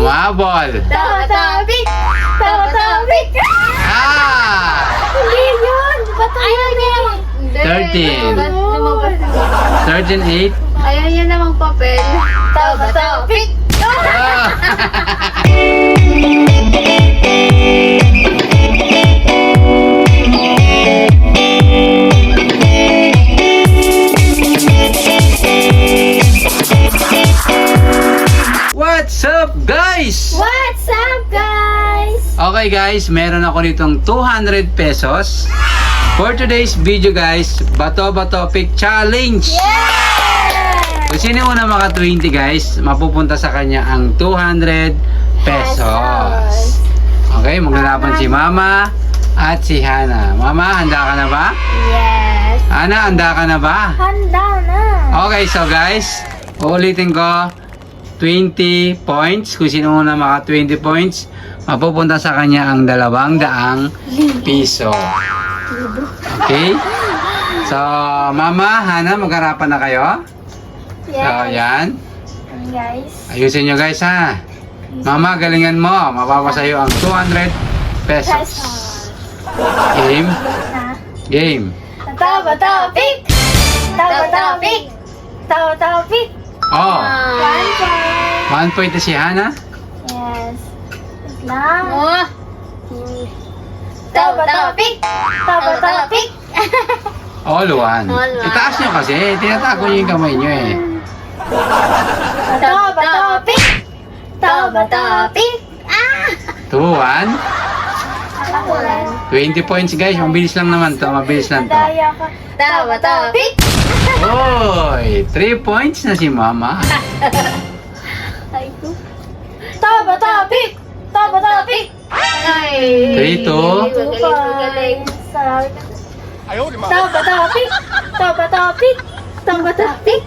Umabol. Topic! Topic! Ah! Hindi yun! Ba't ayaw niya namang... 13. 13, 8. Ayaw niya namang papel. Topic! Ah! What's up, guys? What's up, guys? Okay guys, meron ako nitong 200 pesos. For today's video guys, Bato-Bato Pick Challenge. Yeah! Kung sino una maka 20 guys, mapupunta sa kanya ang 200 pesos. Okay, maglalaban si Mama at si Hana. Mama, handa ka na ba? Yes! Hana, handa ka na ba? Handa na! Okay, so guys, uulitin ko 20 points. Kung sino una maka 20 points, mapupunta sa kanya ang 200 piso. Okay? So, Mama, Hana, magharapan na kayo. So, yan. Guys. Ayusin nyo guys ha. Mama, galingan mo. Mapapasayo ang 200 pesos. Game. Game. Topic! Topic! Topic! Oh, 1 point. 1 point na si Hana. Yes. Wait lang. Topic! Topic! All one. All one. Itaas nyo kasi. Tinatago nyo yung kamay nyo eh. Topic! Topic! 2, 1. 20 points guys. Mabilis lang naman to. Mabilis lang to. Topic! Oy, 3 points na si Mama. Topic! Topic! 3, 2. Magaling. Topic!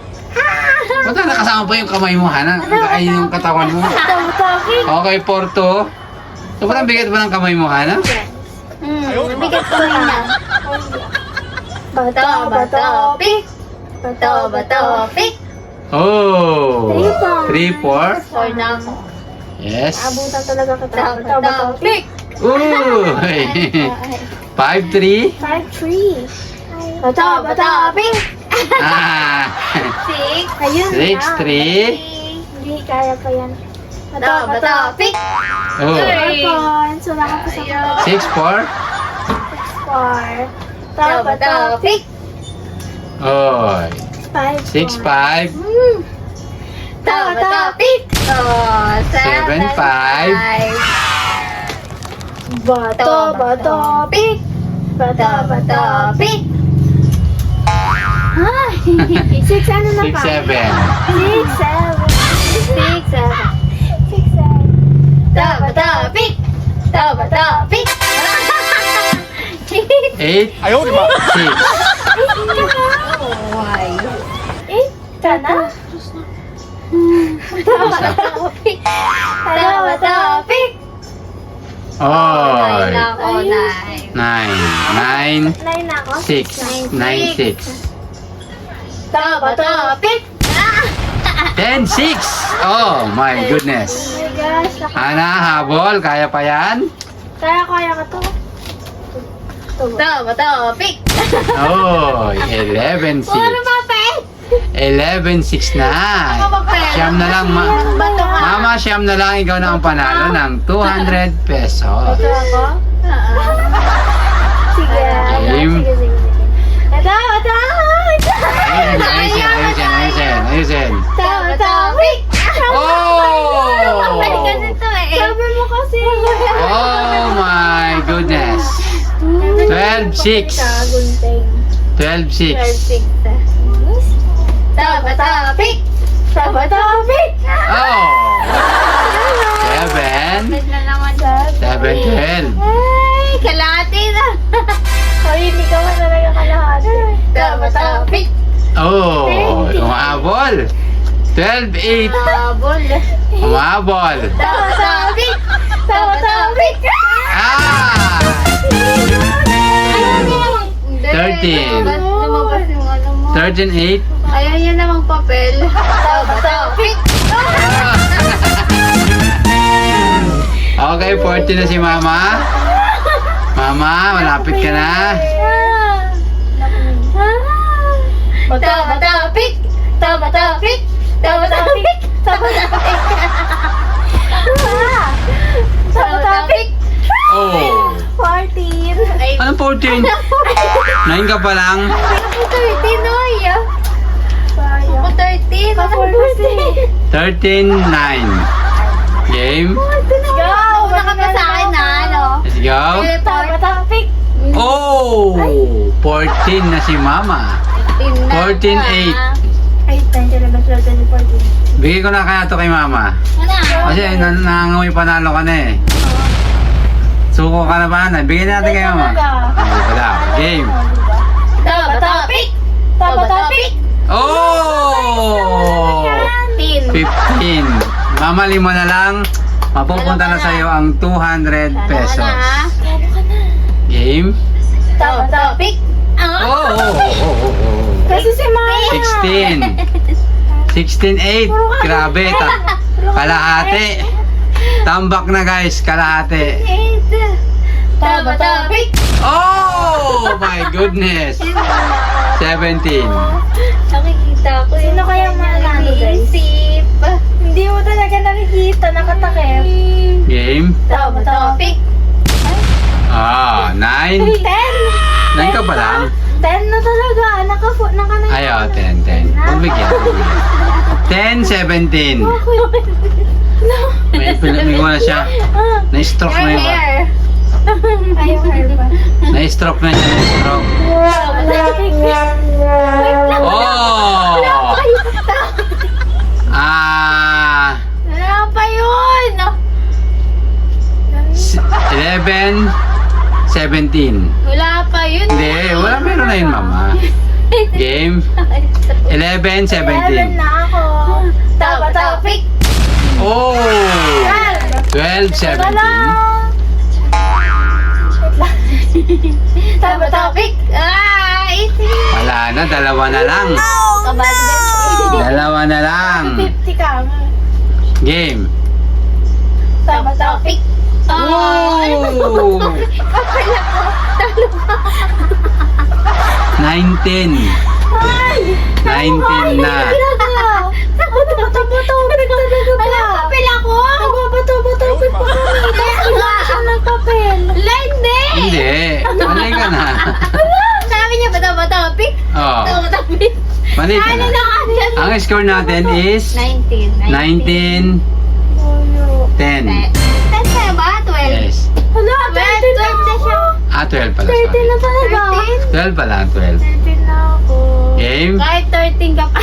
Ba't nakasama pa yung kamay mo, Hana? Ay, yung katawan mo. Topic! Okay, 4, 2. So, parang bigat ba ng kamay mo, Hana? Bigat ko rin na. Topic! Topic! Oh! 3, 4. 4 na ako. Yes. Abutan talaga kita. Topic! Uy! 5, 3. 5-3. Topic! Ah! 6. Ayun 6, 3. Hindi, kaya pa yan. Topic! Oh! 4 points. Wala ka pa sa 6, 4. 4. Topic! Oy! 5 6, 5. Topic! 7, 5. Topic! Topic! Ay! 6 ano na 6, pa? 7. 6, 7. Topic! 8, 6. Ka na? Topic! Oy! 9, 9, 9 na ako? 6. 9, 6. Topic! 10, 6. Oh my goodness. Oh my gosh. Hana, habol. Kaya pa yan? Kaya ka to. Topic! Oh, 11, 6. Puro papel! 11, 6 na. Siyam na lang. Bato ka. Mama, siyam na lang. Ikaw na ang panalo ng 200 pesos. Ito ako? Sige. Game. Sige. Ito! Ayusin. Topic! Oh! Papel kasi ito eh. Sabi mo kasi. Oh my goodness. 12, 6. 12, 6. Topic! Oh! 7. 7, 12. Ay, kalahati na. Ay, hindi ka man talaga kalahati. Topic! Oh! Umabol. 12, 8. Umabol. Topic! Ah! 13. Lumabas yung ano mo. 13, 8. Ayaw niya namang papel. Topic! Okay, 40 na si Mama. Mama, malapit ka na. Tama-tapik! Tama-tapik! Tama-tapik! Tama-tapik! Tama-tapik! Oh. 14! Ay, Anong 14? 9 ka pa lang. ako 13, oy! Ako 13! Ako 13, 14! 9. Game. Let's go! Una ka pa sa akin na, ano? Let's go. Tama-tapik! Oh! 14 na si Mama. 14, 8, 10, 11, 12, 13, 14. Bigay ko na kaya to kay Mama. Ano? Kasi nangangamoy panalo ka na eh. Suko ka na ba? Bigyan natin kay Mama. Ay, wala. Game. Tama-tapik! Tama-tapik! Oh! 15. 15. Mama, 5 na lang. Mapupunta na sa'yo ang 200 pesos. Game. Tama-tapik! Oh! Kasi si Mama. 16. 16, 8. Grabe. Kalahati. Tambak na guys. Kalahati. Tama-tapik! Oh! My goodness. 17. Nakikita ko. Sino kaya manalo, guys? Isip. Hindi mo talaga nakikita. Nakatakip. Game. Tama-tapik! Ah, 9. 10! 9 ka pa lang. 10 na talaga. Naka-9. Ayaw, 10, 10. Pagbigyan. 10, 17. May ko na siya. Na-stroke na yun ba? Ayaw hair ba? Na-stroke na siya. Na-stroke. Tama-tapik! Oh! Ah, Wala pa yun! 11, 17. Wala pa yun. Hindi, wala, meron na yun, Mama. Game. 11, 17. na ako. Tama-tapik! Oh! 12, 17. Tama-tapik! Ay! Wala na, dalawa na lang. Dalawa na lang. 50 ka. Game. Tama-tapik! Oh! 19. 19 na. Tama-tapik talaga ba? Nagpapel ako? Nagbabato-bato pa kami. Wala siyang nagpapel. Hindi! Hindi. Mali ka na. Sabi niya ba tama-tapik? Oh, Tama-tapik. mali ka na. Ang score natin is 19. 19, 10. 10 na ba? 12? Yes. Hala, 13 na siya. 12 pala. 13 Sorry. na talaga. 12 pala, 12. 13 na ako. Game. Kahit 13 ka pa.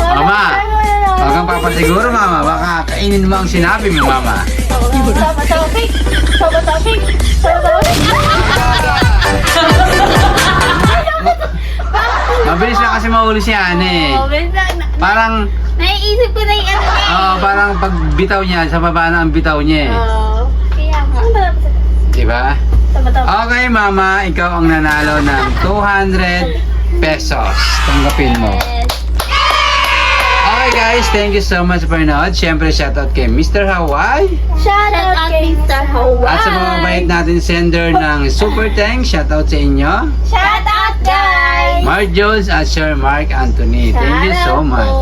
Mama, huwag kang papasiguro, Mama. Baka kainin mo ang sinabi mo, Mama. Tama-tapik. Tama-tapik. Tama-tapik. Mabilis lang kasi mahuli si Ane. Oh, basta, Parang, naiisip ko na yung ano niya. parang pag bitaw niya, sa baba na ang bitaw niya eh. Kaya nga. Diba? Tama-tapik. Okay, Mama, ikaw ang nanalo ng 200 pesos. Tanggapin mo. Okay guys, thank you so much for nood. Siyempre, shoutout kay Mr. Hawaii. Shout out kay Mr. Hawaii. At sa mga bait natin sender ng Super Thanks, shoutout sa inyo. Shout out, guys. Mark Jones at Sir Mark Anthony. Thank you so much.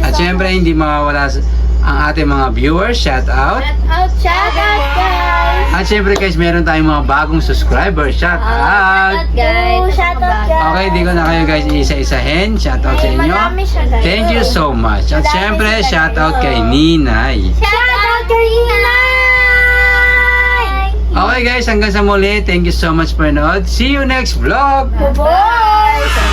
At syempre, hindi mawawala ang ating mga viewers. Shoutout. Shout out, guys. At syempre guys, meron tayong mga bagong subscribers. Shoutout. guys. Shout out, guys. Okay, di ko na kayo guys isa-isahin. Shoutout sa inyo. Marami siya, guys. Thank you so much. At syempre, shoutout kay Ninay. Shout out kay Inay. Okay guys, hanggang sa muli. Thank you so much for nood. See you next vlog. Bye-bye.